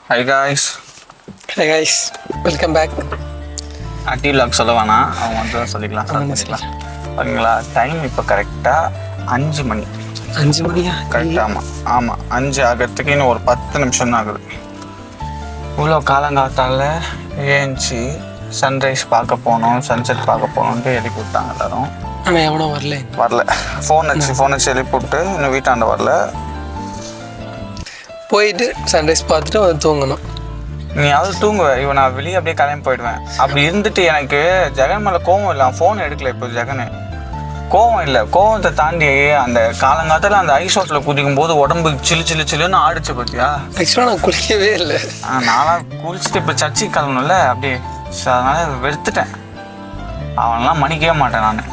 High guys. Hey guys, welcome back. Active vlog சொல்ல வேணாம், அவங்க வந்து சொல்லிக்கலாம். ஓகேங்களா? டைம் இப்போ கரெக்டாக 5 மணி. 5 மணியா? கரெக்டாக. ஆமாம் 5 ஆகிறதுக்கு இன்னும் ஒரு 10 நிமிஷம் தான் ஆகுது. இவ்வளோ காலங்காலத்தால் ஏஞ்சி சன்ரைஸ் பார்க்க போகணும், சன்செட் பார்க்க போகணுன்ட்டு எழுப்பி விட்டாங்க எல்லாரும். ஆனால் எவனோ வரல. ஃபோன் வச்சு எழுப்பி விட்டு இன்னும் வீட்டாண்ட வரல. போயிட்டு சன்ரைஸ் பார்த்துட்டு வந்து தூங்கணும். நீ அது தூங்குவேன், இவன் நான் வெளியே அப்படியே கிளம்பி போயிடுவேன். அப்படி இருந்துட்டு எனக்கு ஜெகன் மேலே கோவம் இல்லை, ஃபோன் எடுக்கல. இப்போ ஜெகனு கோவம் இல்லை, கோவத்தை தாண்டி அந்த காலங்காலத்தில் அந்த ஐஸ் வாட்டில் குதிக்கும் போது உடம்பு சில்லுன்னு ஆடிச்சு பார்த்தியா? ஆக்சுவலாக நான் குளிக்கவே இல்லை. நான்லாம் குளிச்சுட்டு இப்போ சர்ச்சைக்கு கிளம்பணும்ல அப்படியே, அதனால வெறுத்துட்டேன். அவனெல்லாம் மன்னிக்கவே மாட்டேன் நான்.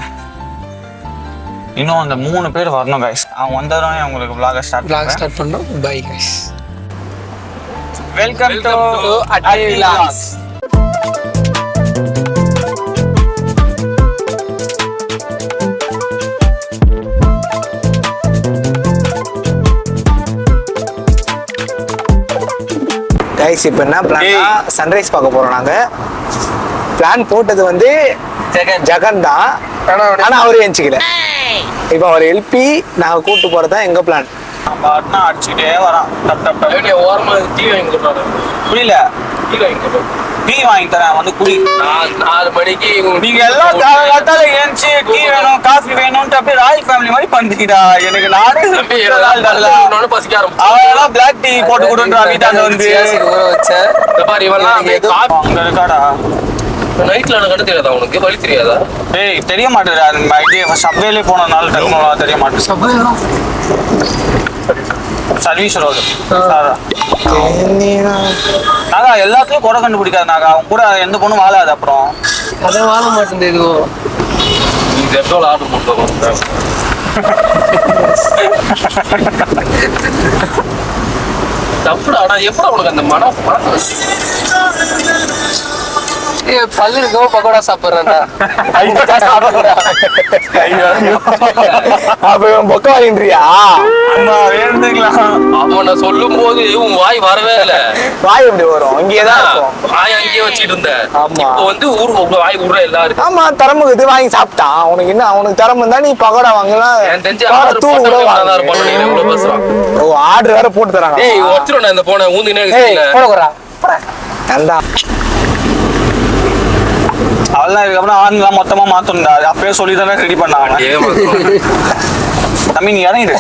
இன்னும் அந்த 3 பேர் வரணும் கைஸ். அவன் வந்ததும் உங்களுக்கு vlog ஸ்டார்ட் பண்ணோம். Bye guys, welcome to active vlogs. Guys, இப்போ என்ன பிளான்? சன்ரைஸ் பார்க்க போறோம். நாங்க பிளான் போட்டது வந்து ஜெகன் தான், ஆனா அவரு எஞ்சிக்கல. இப்போ அவர் எல்பி நாங்க கூட்டு போறதுதான் எங்க பிளான். அடிச்சுட்டே வரான். ஓரமா டீ வாங்கி கொடுப்பாரு. புரியல? டீ வாங்கி தரேன் வந்து குடி. 4 மணிக்கு நீங்க எல்லாம் காலங்காத்தால ஏஞ்சி டீ வேணும் காஃபி வேணும்ட்டு அப்படியே ராயல் ஃபேமிலி மாதிரி பண்ணிக்கிட்டா. எனக்கு நானே பசிக்க ஆரம்பிச்சு. அவெல்லாம் பிளாக் டீ போட்டு கொடுன்றா வீட்டாண்ட வந்து. அங்க இருக்காடா. நைட்ல எனக்கு தெரியாதா? உனக்கு வழி தெரியாதா? டேய் தெரிய மாட்டேங்குது. சப்வேலே போனனால டக்குனு தெரிய மாட்டேங்குது. சர்வீஸ் ரோடு நாகா எல்லாத்துலயும் குறை கண்டுபிடிக்காது நாகா. அவங்க கூட எந்த பொண்ணும் வாழாது. அப்புறம் அதை வாழ மாட்டேன். எதுவும் ஆர்டர் பண்ணுறோம். தப்புடா. ஆனா எப்படா உனக்கு அந்த மனம் பல்லு இருக்கோ பக்கோடா சாப்பிடுறேன்டா. பொக்க வாங்கின்றியா? அவன் நான் சொல்லும் போது உன் வாய் வரவே இல்லை. வாய் எப்படி வரும்? இங்கேதான் வாய் அங்கேயே வச்சுட்டு இருந்தேன். இப்போ வந்து வாய் விடுற எல்லாரும். ஆமா, திறமுக்கு இது வாங்கி சாப்பிட்டான். உனக்கு என்ன? அவனுக்கு திறமை இருந்தா நீ பக்கோடா வாங்கலாம். ஓ, ஆர்டர் வேற போட்டு தராங்க. வச்சிருவேன் இந்த போன ஊந்தினே அவெல்லாம் இதுக்கப்புறம் ஆண்லாம் மொத்தமா மாத்தணும்டா. அப்பயே சொல்லி தானே ரெடி பண்ணாங்க. தம்பி நீ இறங்கிடு.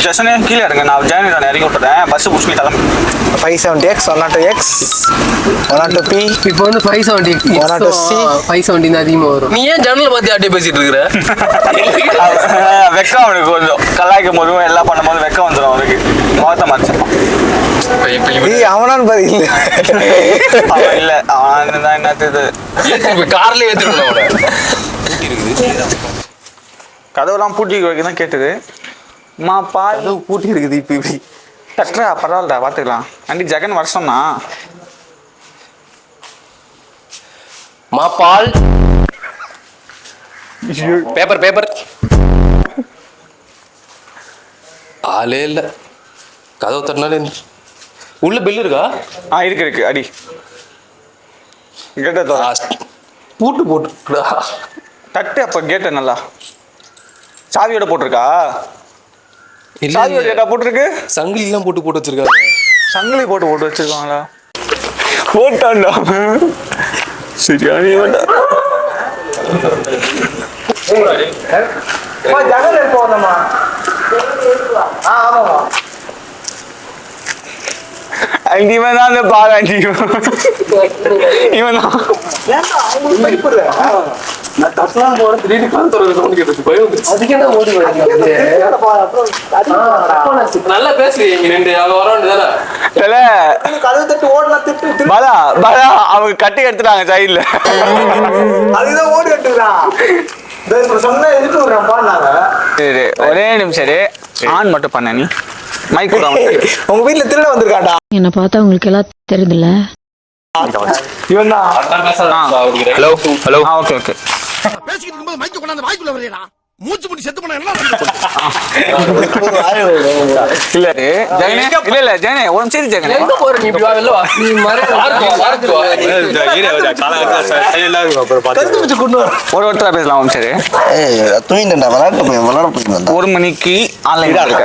ஜெசனே கீழே இறங்க. நான் ஜெயனிதான் இறங்கி விட்டுறேன். பஸ் புடிச்சு கிளம்பி 570X 102X 102P. இப்போ வந்து 570 102C 570 தான் அதிகமாக வரும். நீ ஏன் ஜன்னலை பத்தி அப்படியே பேசிட்டு இருக்கிற? வெக்கம் அவனுக்கு கொஞ்சம் கலாய்க்கும் போதும் எல்லாம் பண்ணும் போது வெக்கம் வந்துடும் அவனுக்கு. முகத்தை மறைச்சிருப்பான். அவனான்னு பாரு. அவன் இல்ல, அவன் தான் என்னது கார்ல ஏத்துக்கணும். கதவுலாம் பூட்டி வைக்கதான் கேட்டது. மா பால் பூட்டி இருக்குது. இப்ப இப்படி கட்டுறா பரவாயில்லடா, பார்த்துக்கலாம். அண்டி ஜெகன் வருஷம்னா மாப்பால் பேப்பர் ஆளே இல்ல. கதவு தட்டினாலே உள்ள பில் இருக்கா? இருக்கு அடி கேட்ட பூட்டு போட்டு தட்டு. அப்ப கேட்ட நல்லா சாவியோட போட்டிருக்கா? சாவியோட போட்டிருக்கு. சங்கிலி எல்லாம் போட்டு வச்சிருக்காங்க. சங்கிலி போட்டு வச்சிருக்காங்களா? போட்டாண்டா. சரியான இவன் தான் அந்த பாராட்டி. இவன் தான் நல்லா பேசுறீங்க. அவங்க கட்டி எடுத்துட்டாங்க சைட்ல. அதுதான் ஓடி கட்டுறான். ஒரே நிமிஷம் ஆன் மட்டும் பண்ண. நீ மைக் உங்க வீட்டுல திருட வந்திருக்காண்டா. என்ன பார்த்தா உங்களுக்கு எல்லாம் தெரியுதுல்ல? இவன் தான். ஹலோ ஓகே பேசிக்கிட்டு இருக்கும்போது மைக்க கொண்டாந்து வாய்க்குள்ள வரையடா. மூச்சு முடி செத்து போன எல்லாம் இல்ல ஜெகனே இல்ல ஜெகனே ஒரு நிமிஷம் ஜெகனே எங்க போற நீ இப்படி வா வெளில வா நீ ஒருத்தரா பேசலாம் ஒரு நிமிஷம் தூங்கிட்டேன்டா விளையாட போய் 1 மணிக்கு ஆன்லைன்ல இருக்க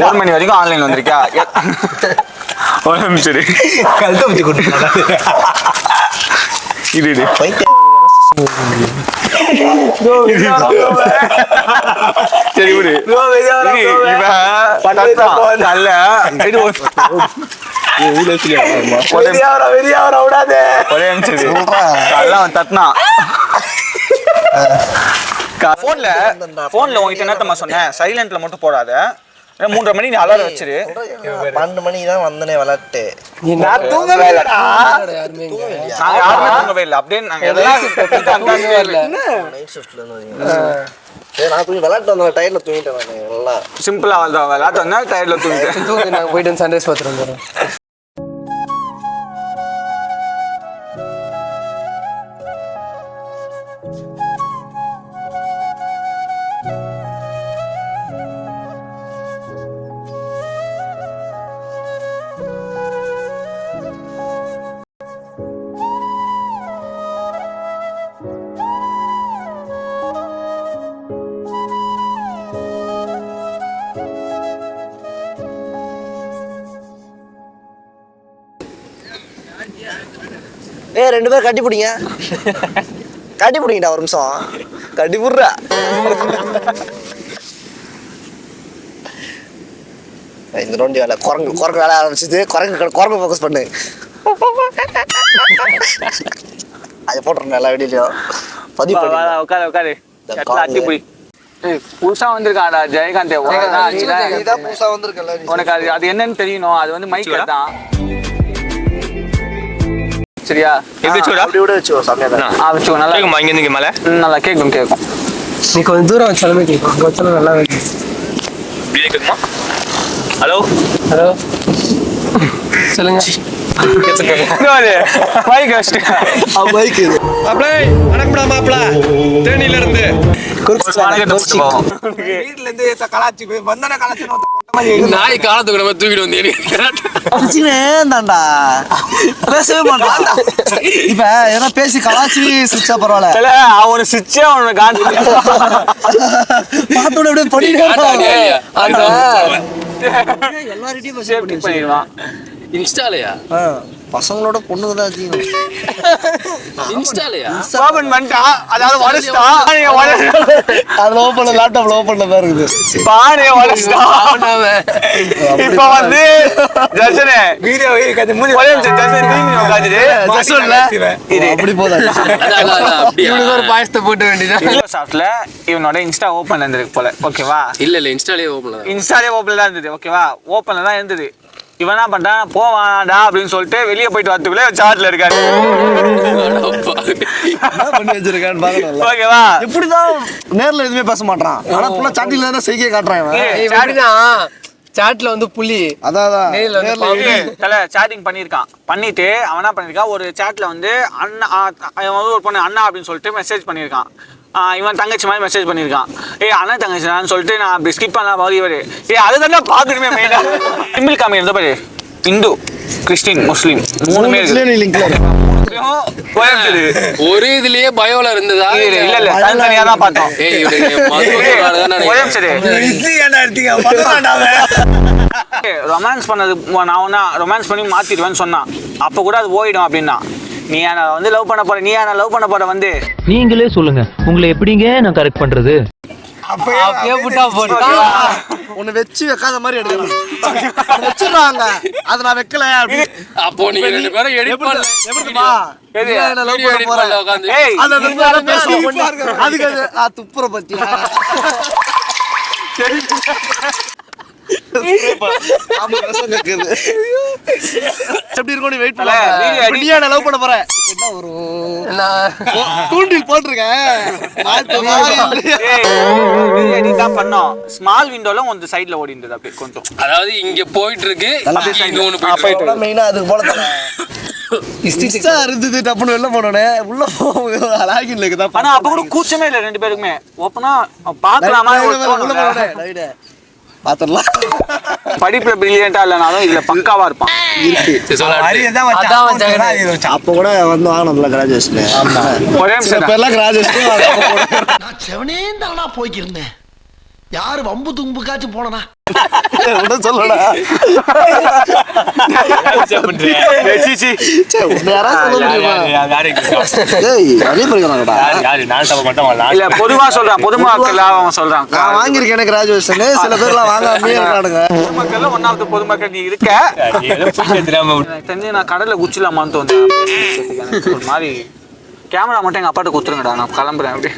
1 மணி வரைக்கும் ஆன்லைன்ல வந்திருக்கியா ஒரு நிமிஷம் கழுத்தை வச்சு கொண்டு இது சரி விடு ஒரே நிமிஷம் தத்னா போன்ல உங்ககிட்ட என்னத்தம்மா சொன்னேன் சைலண்ட்ல மட்டும் போடாத 3:30 மணி நீ அலாரம் வச்சிரு 12 மணிக்கு தான் வந்தனே விளையாட்டு நான் தூங்கவே இல்லடா நாங்க யாருமே தூங்கவே இல்லை அப்படியே நாங்க எல்லாம் நைட் ஷிஃப்ட்ல இருந்து நான் தூங்கி விளையாட்டு வந்த டயர்ல தூங்கிட்டேன் நான் எல்லாம் சிம்பிளா விளையாட்டு வந்தா டயர்ல தூங்கிட்டேன் தூக்கு நான் போயிட்டு சன்ரைஸ் பார்த்துட்டு வந்துடுறேன் ரெண்டு பேரும் கட்டி பிடிங்க கட்டி பிடிங்கடா ஒரு நிமிஷம் கட்டி புடுறா இந்த நோண்டி வேலை குரங்கு வேலை ஆரம்பிச்சது குரங்கு ஃபோக்கஸ் பண்ணு அதை போட்டுறேன் எல்லா வீடியோலையும் பதிவு பண்ணி உட்காரு அட்டிப்புடி புதுசா வந்திருக்காடா ஜெயகாந்த் புதுசா வந்திருக்கல உனக்கு அது என்னன்னு தெரியணும் அது வந்து மைக் தான் சரியா எப்படி சூடா அப்படி விட வச்சுக்கோ சமையல் வச்சுக்கோ நல்லா கேக்குமா இங்க இருந்து மேல நல்லா கேட்கும் நீ கொஞ்சம் தூரம் வச்சாலுமே கேட்கும் அங்க வச்சாலும் நல்லா கேக்குமா ஹலோ ஹலோ சொல்லுங்க மைக் வச்சுட்டு மைக் இது மாப்பிள வணக்கம்டா மாப்பிள தேனியில இருந்து வீட்டுல இருந்து கலாச்சி வந்தன கலாச்சி நாய் காலத்துக்கு நம்ம தூக்கிட்டு வந்து தான்டா பேசவே மாட்டான் இப்ப ஏன்னா பேசி கலாச்சி சுவிட்சா பரவாயில்ல அவனு சுவிட்சே அவனோட காட்டு பாத்தோட அப்படியே பண்ணிட்டு எல்லார்கிட்டயும் சேஃப்டி பண்ணிடுவான் இன்ஸ்டாலயா பசங்களோட பொண்ணுங்க தான் அதிகம் இன்ஸ்டாலயா ஓபன் பண்ணிட்டா அதாவது உடைச்சிட்டா அதுல ஓபன்ல லேப்டாப்ல ஓபன்ல தான் இருக்குது பானைய உடைச்சிட்டா இப்ப வந்து ஜர்சனே வீடியோ ஒரே நிமிஷம் ஜர்சன் திரும்பி உட்காந்துட்டு அப்படி போதா இவனுக்கு ஒரு பாயசத்தை போட்டு வேண்டியதான் சாஃப்ட்ல இவனோட இன்ஸ்டா ஓபன்ல இருந்திருக்கு போல ஓகேவா இல்ல இன்ஸ்டாலே ஓபன்ல இன்ஸ்டாலே ஓப்பன்ல தான் இருந்தது ஓகேவா ஓப்பன்ல தான் இருந்தது இவன் என்ன பண்றான் போவாடா அப்படின்னு சொல்லிட்டு வெளியே போயிட்டு வரதுக்குள்ளே சார்ட்ல இருக்காரு பண்ணி வச்சிருக்கான்னு பாக்கணும் ஓகேவா எப்படிதான் நேர்ல எதுவுமே பேச மாட்டான் ஆனா ஃபுல்லா சாட்டில தான் செய்கை காட்டுறான் சாட்ல வந்து புலி அதான் தல சாட்டிங் பண்ணிட்டு அவன் என்ன பண்ணிருக்கான் ஒரு சாட்ல வந்து அண்ணா அவன் வந்து ஒரு பொண்ணு அண்ணா அப்படின்னு சொல்லிட்டு மெசேஜ் பண்ணியிருக்கான் இவன் தங்கச்சி மாதிரி மெசேஜ் பண்ணியிருக்கான் அண்ணன் தங்கச்சி நான் சொல்லிட்டு நான் அப்படி ஸ்கிப் பண்ணலாம் பாதிவர் அதுதானே பார்க்கணுமே மெயினா சிம்பிள் காமி இருந்த பாரு இந்து கிறிஸ்டின் முஸ்லீம் 3 பேர் ஒரே இதுலயே பயோல இருந்ததா இல்ல தனித்தனியா தான் பார்த்தோம் ரொமான்ஸ் பண்ணது நான் ரொமான்ஸ் பண்ணி மாத்திடுவேன்னு சொன்னான் அப்ப கூட அது போயிடும் அப்படின்னா நீ வந்து லவ் பண்ண போற நீ லவ் பண்ண போற வந்து நீங்களே சொல்லுங்க உங்களை எப்படிங்க நான் கரெக்ட் பண்றது உன்னை வச்சு வைக்காத மாதிரி எடுக்கிறான் வச்சிடறாங்க அதை நான் வைக்கல அப்போ நீங்க 2 பேரும் எடிட் பண்ணல எப்படிமா லவ் பண்ண போறேன் அதுக்கு துப்புற பத்தி எப்படி இருக்கும் வெயிட் பண்ண லவ் பண்ண போறேன் என்ன ஒரு தூண்டில் போட்டிருக்கேன் பண்ணோம் ஸ்மால் விண்டோல ஒரு சைடுல ஓடி இருந்தது அப்படியே கொஞ்சம் அதாவது இங்க போயிட்டு இருக்கு மெயினா அதுக்கு போல இஷ்டா இருந்தது டப்புன்னு வெளில போனோடனே உள்ள லாகின்ல இருக்குதா. ஆனா அப்ப கூட கூச்சமே இல்லை ரெண்டு பேருக்குமே. ஓப்பனா பார்க்கலாமா பாத்திரலாம். படிப்புல பிரில்லியண்டா இல்லைனாலும் இதுல பக்காவா இருப்பான். அப்ப கூட வந்து வாங்கணும்ல கிராஜுவேஷன். ஒரே நிமிஷம் பேர்லாம் கிராஜுவேஷன் நான் செவனே தானா போய்க்கிருந்தேன். யாரு வம்பு தும்புக்காச்சும் போனா சொல்லடா. இல்ல பொதுவா சொல்றான், பொதுமக்கள் அவன் சொல்றான். நான் வாங்கியிருக்கேன் கிராஜுவேஷன். சில பேர்லாம் வாங்காமே இருக்கானுங்க. பொதுமக்கள் ஒன்னாவது பொதுமக்கள் நீ இருக்க. தெரிஞ்சு நான் கடல்ல குச்சிலாமான்னு தோணுது. ஒரு மாதிரி கேமரா மட்டும் எங்க அப்பாட்ட குத்துருங்கடா, நான் கிளம்புறேன். அப்படி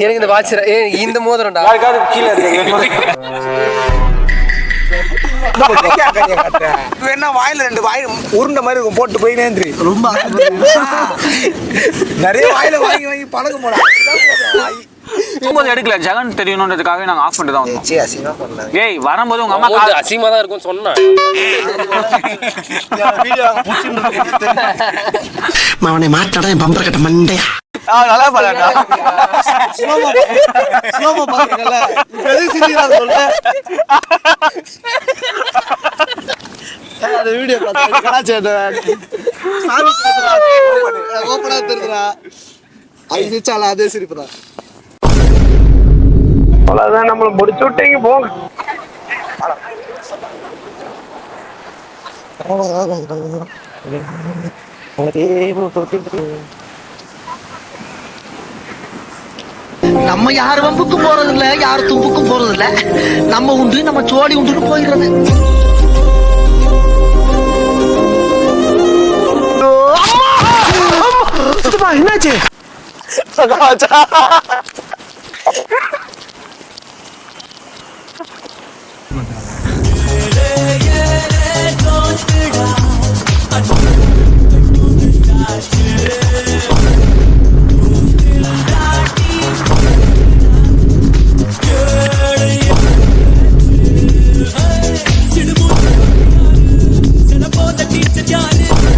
எனக்கு இந்த வாட்ச் இந்த மோதிரம்டா கீழே என்ன வாயில 2 வாய் உருண்டை மாதிரி இருக்கும், போட்டு போய் நேந்திரி. ரொம்ப நிறைய வாயில வாங்கி வாங்கி பழக போட எடுக்கல. ஜெகன் தெரியணுன்றதுக்காக நாங்க ஆஃப் பண்ணிட்டு தான் வந்தோம். ஏய் வரும்போது உங்க அம்மா அசிங்கமா தான் இருக்கும் சொன்னேன். அவனை மாட்டாடா என் பம்பர கட்ட மண்டையா. நல்லா பாருடா. ஸ்லோமா பாக்கல. எது சிரிக்கிறா சொல்ல. அந்த வீடியோ பார்த்தா கலாச்சேட சாமி ஓபனா தெரியுதுடா. ஐச்சால அதே சிரிப்புடா. அவ்வளவுதான், நம்மள முடிச்சு விட்டீங்க போங்க. நம்ம யார் வம்புக்கும் போறது இல்ல, யார் தும்புக்கும் போறது இல்ல. நம்ம உண்டு, நம்ம சோழி உண்டுன்னு போயிடுறது. என்னாச்சு? Teacher,